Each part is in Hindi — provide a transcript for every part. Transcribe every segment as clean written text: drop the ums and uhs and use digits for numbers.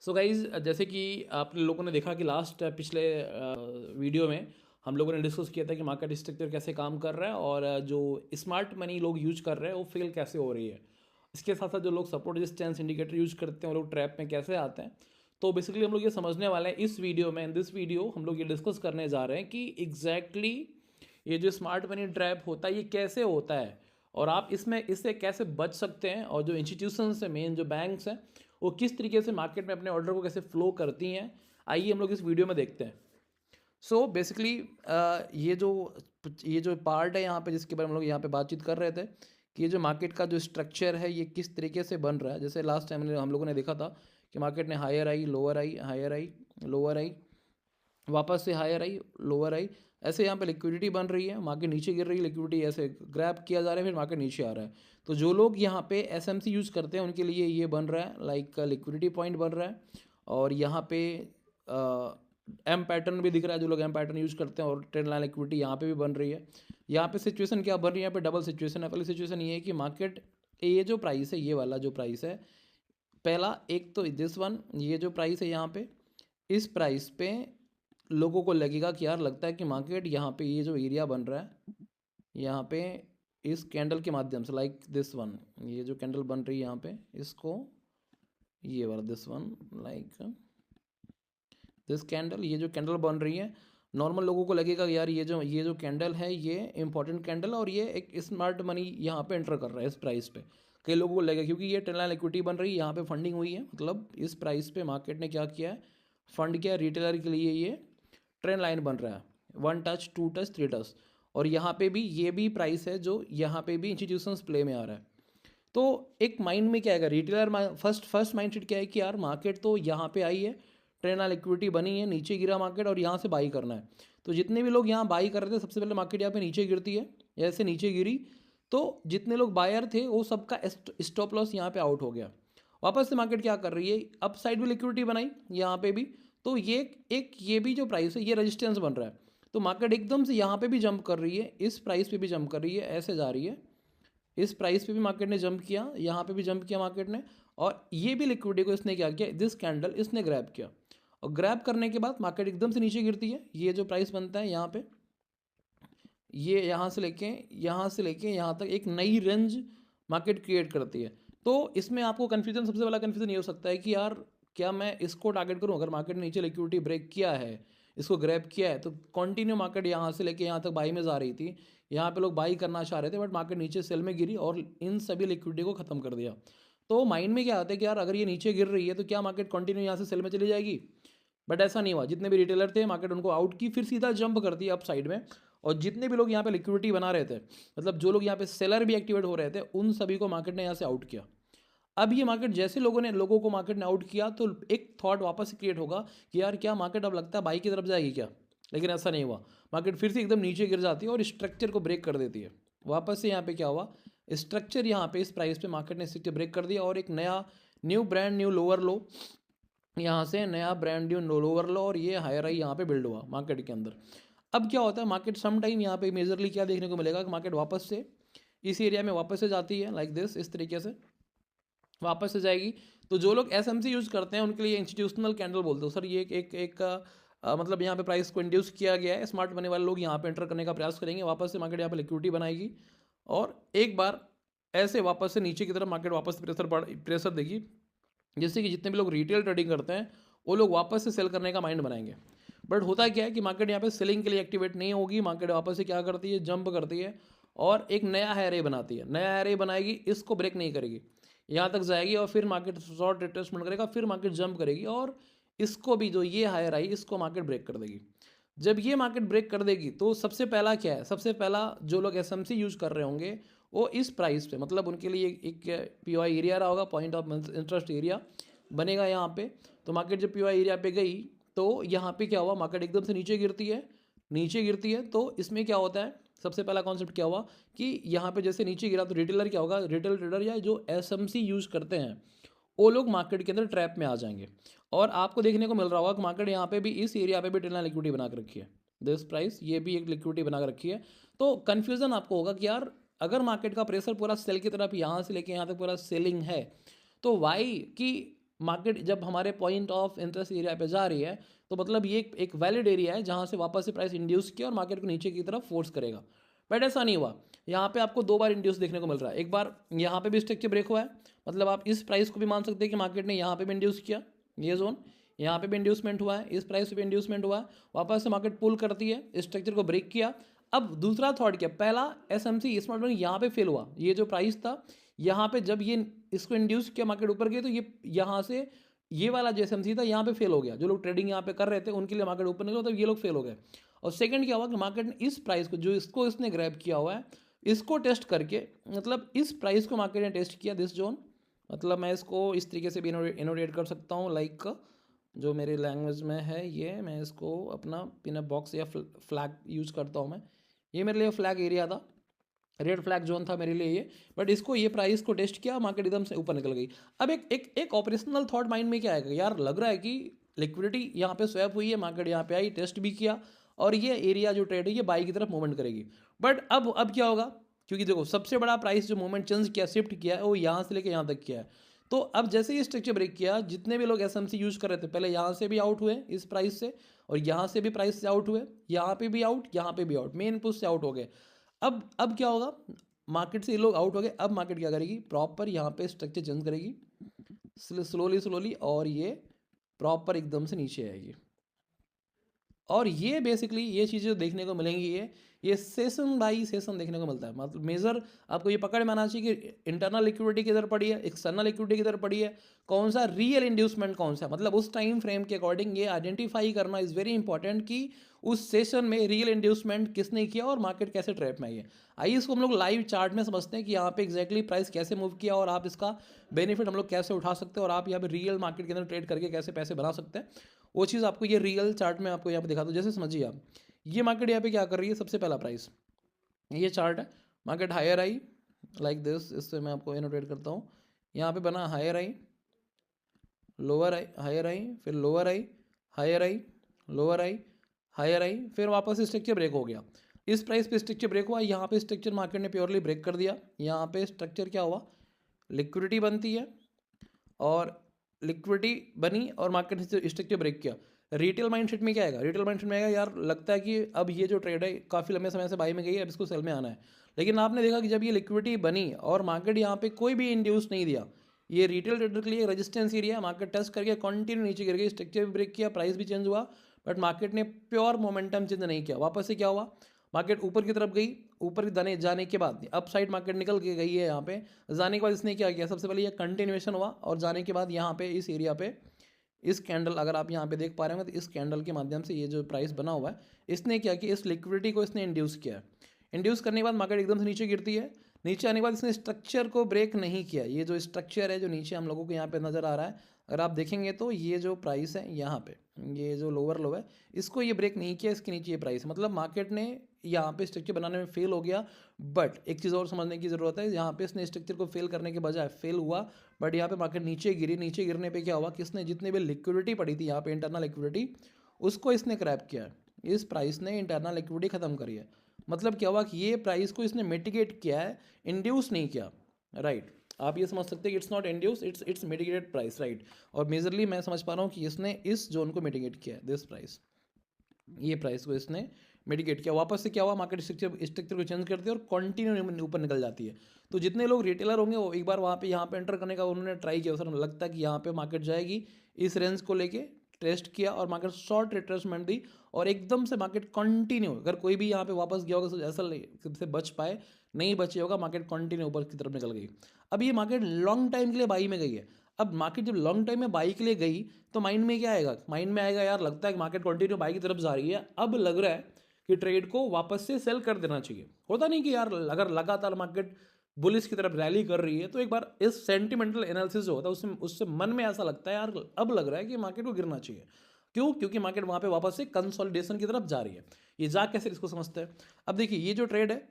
सो गाइज जैसे कि आप लोगों ने देखा कि लास्ट पिछले वीडियो में हम लोगों ने डिस्कस किया था कि मार्केट स्ट्रक्चर कैसे काम कर रहा है और जो स्मार्ट मनी लोग यूज कर रहे हैं वो फेल कैसे हो रही है। इसके साथ साथ जो लोग सपोर्ट रेजिस्टेंस इंडिकेटर यूज करते हैं वो लोग ट्रैप में कैसे आते हैं। तो बेसिकली हम लोग ये समझने वाले हैं इस वीडियो में। इन दिस वीडियो हम लोग ये डिस्कस करने जा रहे हैं कि एग्जैक्टली ये जो स्मार्ट मनी ट्रैप होता है ये कैसे होता है और आप इससे कैसे बच सकते हैं, और जो इंस्टीट्यूशंस हैं, मेन जो बैंक्स हैं, वो किस तरीके से मार्केट में अपने ऑर्डर को कैसे फ्लो करती हैं। आइए हम लोग इस वीडियो में देखते हैं। सो बेसिकली ये जो पार्ट है यहाँ पे जिसके बारे में हम लोग यहाँ पे बातचीत कर रहे थे कि ये जो मार्केट का जो स्ट्रक्चर है ये किस तरीके से बन रहा है। जैसे लास्ट टाइम हम लोगों ने देखा था कि मार्केट ने higher high, lower high, higher high, lower आई, वापस से हायर आई, लोअर आई, ऐसे यहाँ पे लिक्विडिटी बन रही है, मार्केट नीचे गिर रही है, लिक्विडिटी ऐसे ग्रैब किया जा रहा है, फिर मार्केट नीचे आ रहा है। तो जो लोग यहाँ पे एसएमसी यूज़ करते हैं उनके लिए ये बन रहा है लाइक लिक्विडिटी पॉइंट बन रहा है। और यहाँ पे एम पैटर्न भी दिख रहा है, जो लोग एम पैटर्न यूज़ करते हैं, और ट्रेंड लाइन लिक्विडिटी यहाँ पे भी बन रही है। यहाँ पे सिचुएशन क्या बन रही है, यहाँ पे डबल सिचुएशन है। पहली सिचुएशन ये है कि मार्केट ये जो प्राइस है, ये वाला जो प्राइस है, पहला एक तो दिस वन, ये जो प्राइस है यहाँ पे, इस प्राइस पे लोगों को लगेगा कि यार लगता है कि मार्केट यहाँ पे ये जो एरिया बन रहा है यहाँ पे इस कैंडल के माध्यम से, लाइक दिस वन, ये जो कैंडल बन रही है यहाँ पे, इसको ये वाला this one, like this candle, ये जो कैंडल बन रही है, नॉर्मल लोगों को लगेगा यार ये जो कैंडल है ये इंपॉर्टेंट कैंडल और ये एक स्मार्ट मनी यहाँ पे एंटर कर रहा है इस प्राइस पे। कई लोगों को लगेगा क्योंकि ये ट्रेंड लाइन इक्विटी बन रही है, यहाँ पे फंडिंग हुई है, मतलब इस प्राइस पे मार्केट ने क्या किया है, फंड किया रिटेलर के लिए, ये ट्रेंड लाइन बन रहा है, one touch, two touch, three touch. और यहाँ पे भी ये भी प्राइस है जो यहाँ पे भी इंस्टीट्यूशंस प्ले में आ रहा है। तो एक माइंड में क्या आएगा, रिटेलर फर्स्ट माइंड क्या है कि यार मार्केट तो यहाँ पे आई है, ट्रेंड लिक्विडिटी बनी है, नीचे गिरा मार्केट और यहाँ से बाई करना है। तो जितने भी लोग यहाँ बाई कर रहे थे, सबसे पहले मार्केट यहाँ पे नीचे गिरती है, ऐसे नीचे गिरी, तो जितने लोग बायर थे वो सबका स्टॉप लॉस यहाँ पे आउट हो गया। वापस से मार्केट क्या कर रही है, अप साइड भी लिक्विडिटी बनाई यहाँ पे भी, तो ये भी जो प्राइस है ये रेजिस्टेंस बन रहा है। तो मार्केट एकदम से यहाँ पे भी जंप कर रही है, इस प्राइस पे भी जंप कर रही है, ऐसे जा रही है, इस प्राइस पे भी मार्केट ने जंप किया, यहाँ पे भी जंप किया मार्केट ने, और ये भी लिक्विडिटी को इसने क्या किया, दिस कैंडल इसने ग्रैब किया। और ग्रैब करने के बाद मार्केट एकदम से नीचे गिरती है, ये जो प्राइस बनता है यहाँ पे, ये यहाँ से लेके यहाँ तक एक नई रेंज मार्केट क्रिएट करती है। तो इसमें आपको कन्फ्यूजन, सबसे पहला कन्फ्यूजन ये हो सकता है कि यार क्या मैं इसको टारगेट करूँ, अगर मार्केट ने नीचे लिक्विडिटी ब्रेक किया है, इसको ग्रैब किया है, तो कंटिन्यू मार्केट यहाँ से लेके यहाँ तक बाई में जा रही थी, यहाँ पे लोग बाई करना चाह रहे थे, बट मार्केट नीचे सेल में गिरी और इन सभी लिक्विडिटी को खत्म कर दिया। तो माइंड में क्या आता है कि यार अगर ये नीचे गिर रही है तो क्या मार्केट कंटिन्यू यहाँ से सेल में चली जाएगी, बट ऐसा नहीं हुआ। जितने भी रिटेलर थे मार्केट उनको आउट की, फिर सीधा जंप कर दिया अप साइड में। और जितने भी लोग यहाँ पे लिक्विडिटी बना रहे थे, मतलब जो लोग यहाँ पे सेलर भी एक्टिवेट हो रहे थे, उन सभी को मार्केट ने यहाँ से आउट किया। अब ये मार्केट जैसे लोगों को मार्केट ने आउट किया, तो एक थॉट वापस क्रिएट होगा कि यार क्या मार्केट अब लगता है बाई की तरफ जाएगी क्या, लेकिन ऐसा नहीं हुआ। मार्केट फिर से एकदम नीचे गिर जाती है और स्ट्रक्चर को ब्रेक कर देती है। वापस से यहाँ पे क्या हुआ, स्ट्रक्चर यहाँ पे इस प्राइस पे मार्केट ने स्ट्रक्चर ब्रेक कर दिया और एक नया न्यू ब्रांड न्यू लोअर लो, यहाँ से नया ब्रांड न्यू लोअर लो, और ये हायर आई यहाँ पे बिल्ड हुआ मार्केट के अंदर। अब क्या होता है, मार्केट सम टाइम यहाँ पे मेजरली क्या देखने को मिलेगा कि मार्केट वापस से इस एरिया में वापस से जाती है, लाइक दिस, इस तरीके से वापस से जाएगी। तो जो लोग एसएमसी यूज़ करते हैं उनके लिए इंस्टीट्यूशनल कैंडल बोलते हो सर, ये एक मतलब यहाँ पे प्राइस को इंड्यूस किया गया है, स्मार्ट मनी वाले लोग यहाँ पे एंटर करने का प्रयास करेंगे, वापस से मार्केट यहाँ पे लिक्विडिटी बनाएगी और एक बार ऐसे वापस से नीचे की तरफ मार्केट वापस से प्रेशर देगी, जिससे कि जितने भी लोग रिटेल ट्रेडिंग करते हैं वो लोग वापस से सेल करने का माइंड बनाएंगे। बट होता क्या है कि मार्केट यहाँ पे सेलिंग के लिए एक्टिवेट नहीं होगी, मार्केट वापस से क्या करती है, जंप करती है और एक नया हायर ए बनाती है, नया हायर ए बनाएगी, इसको ब्रेक नहीं करेगी, यहाँ तक जाएगी और फिर मार्केट शॉर्ट रिट्रेसमेंट करेगा, फिर मार्केट जंप करेगी और इसको भी, जो ये हायर आई, इसको मार्केट ब्रेक कर देगी। जब ये मार्केट ब्रेक कर देगी तो सबसे पहला क्या है, सबसे पहला जो लोग एसएमसी यूज कर रहे होंगे वो इस प्राइस पे, मतलब उनके लिए एक पीओआई एरिया रहा होगा, पॉइंट ऑफ इंटरेस्ट एरिया बनेगा यहाँ पे। तो मार्केट जब पीओआई एरिया पे गई तो यहाँ पे क्या हुआ, मार्केट एकदम से नीचे गिरती है, नीचे गिरती है। तो इसमें क्या होता है, सबसे पहला कॉन्सेप्ट क्या हुआ कि यहाँ पे जैसे नीचे गिरा तो रिटेलर क्या होगा, रिटेल ट्रेडर या जो एसएमसी यूज करते हैं वो लोग मार्केट के अंदर ट्रैप में आ जाएंगे। और आपको देखने को मिल रहा होगा कि मार्केट यहाँ पे भी इस एरिया पे भी ट्रेंड लाइन लिक्विडिटी बना कर रखी है, दिस प्राइस, ये भी एक लिक्विडिटी बना कर रखी है। तो कन्फ्यूजन आपको होगा कि यार अगर मार्केट का प्रेशर पूरा सेल की तरफ यहाँ से लेके यहाँ तक पूरा सेलिंग है, तो वाई कि मार्केट जब हमारे पॉइंट ऑफ इंटरेस्ट एरिया पे जा रही है तो मतलब ये एक वैलिड एरिया है जहाँ से वापस से प्राइस इंड्यूस किया और मार्केट को नीचे की तरफ फोर्स करेगा। बट ऐसा नहीं हुआ, यहाँ पे आपको 2 बार इंड्यूस देखने को मिल रहा है। एक बार यहाँ पे भी स्ट्रक्चर ब्रेक हुआ है, मतलब आप इस प्राइस को भी मान सकते हैं कि मार्केट ने यहाँ पे भी इंड्यूस किया, ये जोन यहाँ पे भी इंड्यूसमेंट हुआ है, इस प्राइस पे भी इंड्यूसमेंट हुआ है, वापस से मार्केट पुल करती है, इस स्ट्रक्चर को ब्रेक किया। अब दूसरा थॉट क्या, पहला एसएमसी स्मार्ट मनी यहाँ पे फेल हुआ, ये जो प्राइस था यहाँ पे जब ये इसको इंड्यूस किया मार्केट ऊपर गई तो ये यहाँ से ये वाला जो एसएमसी था यहाँ पे फेल हो गया। जो लोग ट्रेडिंग यहाँ पे कर रहे थे उनके लिए मार्केट ऊपर निकला तो ये लोग फेल हो गए। और सेकंड क्या हुआ कि मार्केट ने इस प्राइस को जो इसको इसने ग्रैब किया हुआ है इसको टेस्ट करके, मतलब इस प्राइस को मार्केट ने टेस्ट किया, दिस जोन, मतलब मैं इसको इस तरीके से भी इनोडेट कर सकता हूँ, लाइक जो मेरे लैंग्वेज में है ये, मैं इसको अपना पिन बॉक्स या फ्लैग यूज करता हूँ मैं, ये मेरे लिए फ्लैग एरिया था, रेड फ्लैग जोन था मेरे लिए ये। बट इसको ये प्राइस को टेस्ट किया, मार्केट एकदम से ऊपर निकल गई। अब एक ऑपरेशनल थॉट माइंड में क्या आएगा, यार लग रहा है कि लिक्विडिटी यहाँ पे स्वैप हुई है, मार्केट यहाँ पे आई, टेस्ट भी किया और ये एरिया जो ट्रेड है ये बाई की तरफ मूवमेंट करेगी। बट अब क्या होगा, क्योंकि देखो सबसे बड़ा प्राइस जो मूवमेंट चेंज किया, शिफ्ट किया है, वो यहाँ से लेकर यहाँ तक किया है। तो अब जैसे ही स्ट्रक्चर ब्रेक किया, जितने भी लोग एसएमसी यूज कर रहे थे पहले यहाँ से भी आउट हुए इस प्राइस से, और यहाँ से भी प्राइस से आउट हुए, यहाँ पे भी आउट, यहाँ पे भी आउट, मेन पुश से आउट हो गए। अब क्या होगा, मार्केट से ये लोग आउट हो गए, अब मार्केट क्या करेगी, प्रॉपर यहाँ पे स्ट्रक्चर चेंज करेगी स्लोली, और ये प्रॉपर एकदम से नीचे आएगी। और ये बेसिकली ये चीज़ें देखने को मिलेंगी, ये सेशन बाई सेशन देखने को मिलता है। मतलब मेजर आपको ये पकड़ में आना चाहिए कि इंटरनल लिक्विडिटी किधर पड़ी है, एक्सटर्नल लिक्विडिटी किधर पड़ी है, कौन सा रियल इंड्यूसमेंट कौन सा, मतलब उस टाइम फ्रेम के अकॉर्डिंग ये आइडेंटिफाई करना इज़ वेरी इंपॉर्टेंट कि उस सेशन में रियल इंड्यूसमेंट किसने किया और मार्केट कैसे ट्रैप में आई है। आइए इसको हम लोग लाइव चार्ट में समझते हैं कि यहाँ पे एक्जैक्टली प्राइस कैसे मूव किया और आप इसका बेनिफिट हम लोग कैसे उठा सकते हैं और आप यहाँ पे रियल मार्केट के अंदर ट्रेड करके कैसे पैसे बना सकते हैं। वो चीज़ आपको ये रियल चार्ट में आपको यहाँ पे दिखा दो। जैसे समझिए आप, ये मार्केट यहाँ पे क्या कर रही है, सबसे पहला प्राइस, ये चार्ट है, market higher high like this, इससे मैं आपको इनोटेट करता हूँ, यहाँ पे बना higher high, lower high, higher high, फिर lower high, higher high, lower high, higher high, फिर वापस स्ट्रक्चर ब्रेक हो गया। इस प्राइस पे स्ट्रक्चर ब्रेक हुआ, यहाँ पे स्ट्रक्चर मार्केट ने प्योरली ब्रेक कर दिया। यहाँ पे स्ट्रक्चर क्या हुआ, लिक्विडिटी बनती है और लिक्विडिटी बनी और मार्केट ने स्ट्रक्चर ब्रेक किया। रिटेल माइंडसेट में क्या आएगा, रिटेल माइंडसेट में आएगा यार लगता है कि अब ये जो ट्रेड है काफ़ी लंबे समय से बाई में गई है, अब इसको सेल में आना है। लेकिन आपने देखा कि जब ये लिक्विडिटी बनी और मार्केट यहाँ पे कोई भी इंड्यूस नहीं दिया, ये रिटेल ट्रेडर के लिए रेजिस्टेंस एरिया है, मार्केट टेस्ट करके कंटिन्यू नीचे गिर गई, स्ट्रक्चर भी ब्रेक किया, प्राइस भी चेंज हुआ, बट मार्केट ने प्योर मोमेंटम चेंज नहीं किया। वापस से क्या हुआ, मार्केट ऊपर की तरफ गई, ऊपर जाने के बाद अप साइड मार्केट निकल के गई है। यहाँ पे जाने के बाद इसने क्या किया, सबसे पहले ये कंटिन्यूएशन हुआ और जाने के बाद यहाँ पे इस एरिया पे इस कैंडल, अगर आप यहाँ पे देख पा रहे हो तो इस कैंडल के माध्यम से ये जो प्राइस बना हुआ है, इसने क्या किया, इस लिक्विडिटी को इसने इंड्यूस किया है। इंड्यूस करने के बाद मार्केट एकदम से नीचे गिरती है, नीचे आने के बाद इसने स्ट्रक्चर को ब्रेक नहीं किया। ये जो स्ट्रक्चर है जो नीचे हम लोगों को यहाँ पे नज़र आ रहा है, अगर आप देखेंगे तो ये जो प्राइस है यहाँ पे, ये जो लोअर लो है, इसको ये ब्रेक नहीं किया, इसके नीचे ये प्राइस, मतलब मार्केट ने यहाँ पे स्ट्रक्चर बनाने में फेल हो गया। बट एक चीज़ और समझने की ज़रूरत है, यहाँ पे इसने स्ट्रक्चर को फेल करने के बजाय फेल हुआ, बट यहाँ पे मार्केट नीचे गिरी, नीचे गिरने पे क्या हुआ कि इसने जितनी भी लिक्विडिटी पड़ी थी यहाँ पे इंटरनल लिक्विडिटी, उसको इसने क्रैप किया है। इस प्राइस ने इंटरनल लिक्विडिटी ख़त्म करी है। मतलब क्या हुआ कि ये प्राइस को इसने मिटिगेट किया है, इंड्यूस नहीं किया, राइट। आप ये समझ सकते हैं कि it's not induce, it's mitigated price, right. और मेजरली मैं समझ पा रहा हूँ कि इसने इस जोन को मिटिगेट किया है, दिस प्राइस, ये प्राइस को इसने मिटिगेट किया। वापस से क्या हुआ, मार्केट स्ट्रक्चर को चेंज करती है और कंटिन्यू ऊपर निकल जाती है। तो जितने लोग रिटेलर होंगे वो एक बार वहाँ पे यहाँ पे एंटर करने का उन्होंने ट्राई किया, सर लगता है कि यहाँ पे मार्केट जाएगी, इस रेंज को लेके टेस्ट किया और मार्केट शॉर्ट रिट्रेसमेंट दी और एकदम से मार्केट कंटिन्यू, अगर कोई भी यहाँ पे वापस गया होगा तो ऐसा से बच पाए, नहीं बचे होगा, मार्केट कंटिन्यू ऊपर की तरफ निकल गई। अब ये मार्केट लॉन्ग टाइम के लिए बाई में गई है। अब मार्केट जब लॉन्ग टाइम में बाई के लिए गई तो माइंड में क्या आएगा, माइंड में आएगा यार लगता है कि मार्केट कंटिन्यू बाई की तरफ जा रही है, अब लग रहा है कि ट्रेड को वापस से सेल कर देना चाहिए। होता नहीं कि यार अगर लगातार मार्केट बुलिस की तरफ रैली कर रही है तो एक बार इस सेंटिमेंटल एनालिसिस जो होता है उससे मन में ऐसा लगता है यार अब लग रहा है कि मार्केट को गिरना चाहिए। क्यों, क्योंकि मार्केट वहाँ पे वापस से कंसोलिडेशन की तरफ जा रही है। ये जा कैसे इसको समझते हैं। अब देखिए ये जो ट्रेड है,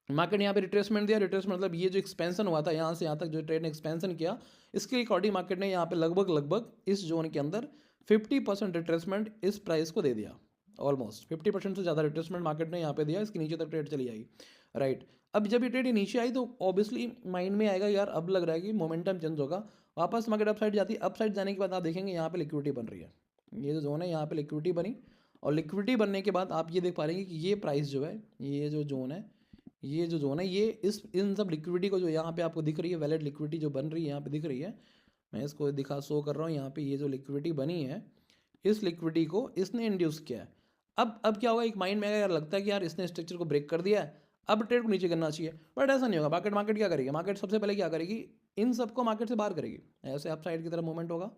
मार्केट ने यहाँ पे रिट्रेसमेंट दिया, रिट्रेसमेंट मतलब ये जो एक्सपेंशन हुआ था यहाँ से यहाँ तक जो ट्रेड ने एक्सपेंशन किया, इसके अकॉर्डिंग मार्केट ने यहाँ पे लगभग इस जोन के अंदर 50% रिट्रेसमेंट इस प्राइस को दे दिया। ऑलमोस्ट 50% से ज़्यादा रिट्रेसमेंट मार्केट ने यहाँ पे दिया, इसके नीचे तक ट्रेड चली आई, राइट। अब जब ये ट्रेड नीचे आई तो ऑब्वियसली माइंड में आएगा यार अब लग रहा है कि मोमेंटम चेंज होगा वापस मार्केट अप साइड जाती है, अप साइड जाने के बाद आप देखेंगे यहाँ पे लिक्विडिटी बन रही है, ये जो जोन है यहाँ पे लिक्विडिटी बनी, और लिक्विडिटी बनने के बाद आप ये देख पा रहे हैं कि ये प्राइस जो है, ये जो जोन है, ये जो जोन है, ये इन सब लिक्विडिटी को जो यहाँ पे आपको दिख रही है, वैलिड लिक्विडिटी जो बन रही है यहाँ पे दिख रही है, मैं इसको शो कर रहा हूँ यहाँ पे, ये जो लिक्विडिटी बनी है, इस लिक्विडिटी को इसने इंड्यूस किया है। अब क्या होगा, एक माइंड में यार लगता है कि यार इसने स्ट्रक्चर को ब्रेक कर दिया है, अब ट्रेड को नीचे करना चाहिए, बट ऐसा नहीं होगा। मार्केट क्या करेगी, मार्केट सबसे पहले क्या करेगी, इन सबको मार्केट से बाहर करेगी, ऐसे अप साइड की तरफ मूवमेंट होगा,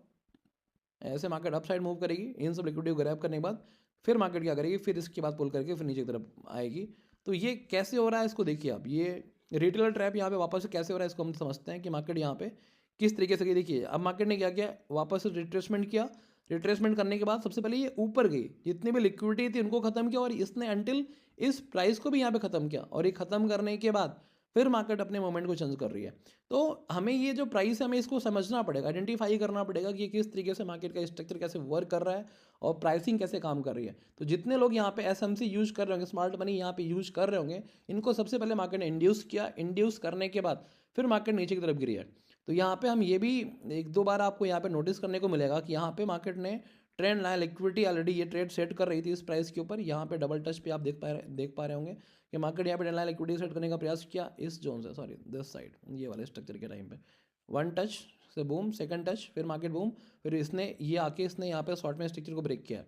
ऐसे मार्केट अप साइड मूव करेगी, इन सब लिक्विडिटी को ग्रैब करने के बाद फिर मार्केट क्या करेगी, फिर इसके बाद पुल करके फिर नीचे की तरफ आएगी। तो ये कैसे हो रहा है इसको देखिए आप, ये रिटेलर ट्रैप यहाँ पे वापस से कैसे हो रहा है इसको हम समझते हैं कि मार्केट यहाँ पे किस तरीके से, देखिए अब मार्केट ने क्या किया, वापस से रिट्रेसमेंट किया, रिट्रेसमेंट करने के बाद सबसे पहले ये ऊपर गई, जितनी भी लिक्विडिटी थी उनको खत्म किया, और इसने अंटिल इस प्राइस को भी यहाँ पे खत्म किया, और ये खत्म करने के बाद फिर मार्केट अपने मोमेंट को चेंज कर रही है। तो हमें ये जो प्राइस है हमें इसको समझना पड़ेगा, आइडेंटिफाई करना पड़ेगा कि किस तरीके से मार्केट का स्ट्रक्चर कैसे वर्क कर रहा है और प्राइसिंग कैसे काम कर रही है। तो जितने लोग यहाँ पे एसएमसी यूज कर रहे होंगे, स्मार्ट मनी यहाँ पे यूज कर रहे होंगे, इनको सबसे पहले मार्केट ने इंड्यूस किया, इंड्यूस करने के बाद फिर मार्केट नीचे की तरफ गिरी है। तो यहाँ पे हम ये भी एक दो बार आपको यहाँ पे नोटिस करने को मिलेगा कि यहाँ पे मार्केट ने ट्रेंड लाया, लिक्विडिटी ऑलरेडी ये ट्रेड सेट कर रही थी इस प्राइस के ऊपर, यहाँ पे डबल टच पे आप देख पा रहे होंगे कि मार्केट यहाँ पे ट्रेंड लाया, लिक्विडिटी सेट करने का प्रयास किया इस जोन से, सॉरी दिस साइड, ये वाले स्ट्रक्चर के टाइम पे वन टच से बूम, सेकंड टच, फिर मार्केट बूम, फिर इसने ये आके इसने यहाँ पे शॉर्ट में स्ट्रक्चर को ब्रेक किया,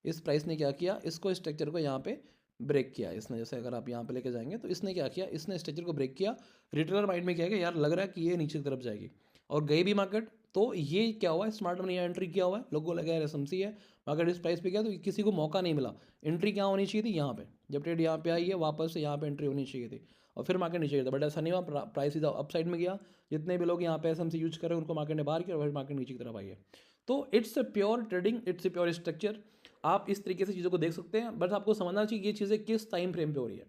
इस प्राइस ने क्या किया, इसको स्ट्रक्चर को यहाँ पे ब्रेक किया इसने, जैसे अगर आप यहाँ पे लेके जाएंगे तो इसने क्या किया, इसने स्ट्रक्चर को ब्रेक किया, रिटेलर माइंड में क्या है कि यार लग रहा है कि ये नीचे की तरफ जाएगी, और गई भी मार्केट। तो ये क्या हुआ है, स्मार्ट मनी एंट्री किया हुआ है, लोगों को लगा एसएमसी है, मार्केट इस प्राइस पे गया तो किसी को मौका नहीं मिला, एंट्री क्या होनी चाहिए थी यहाँ पे, जब ट्रेड यहाँ पे आई है वापस से यहाँ पे एंट्री होनी चाहिए थी, और फिर मार्केट नीचे गया था, बट ऐसा नहीं हुआ, प्राइस सीधा अप साइड में गया, जितने भी लोग यहाँ पे एसएमसी यूज कर रहे हैं उनको मार्केट ने बाहर किया, और फिर मार्केट नीचे की तरफ आई है। तो it's a pure trading, it's a pure structure, आप इस तरीके से चीज़ों को देख सकते हैं, बस आपको समझना चाहिए ये चीज़ें किस टाइम फ्रेम पे हो रही है,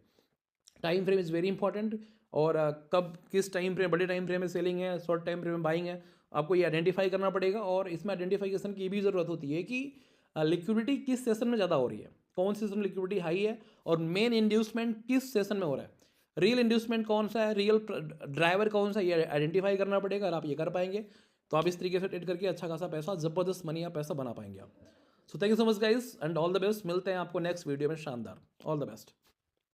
time frame is very important, और कब किस टाइम फ्रेम, बड़े टाइम फ्रेम में सेलिंग है, शॉर्ट टाइम फ्रेम में बाइंग है, आपको ये आइडेंटिफाई करना पड़ेगा। और इसमें आइडेंटिफिकेशन की भी ज़रूरत होती है कि लिक्विडिटी किस सेशन में ज़्यादा हो रही है, कौन से सेशन में लिक्विडिटी हाई है, और मेन इंड्यूसमेंट किस सेशन में हो रहा है, रियल इंड्यूसमेंट कौन सा है, रियल ड्राइवर कौन सा है, ये आइडेंटिफाई करना पड़ेगा। अगर आप ये कर पाएंगे तो आप इस तरीके से ट्रेड करके अच्छा खासा पैसा, ज़बरदस्त मनी या पैसा बना पाएंगे आप। So thank you so much guys and all the best, मिलते हैं आपको नेक्स्ट वीडियो में, शानदार, ऑल द बेस्ट।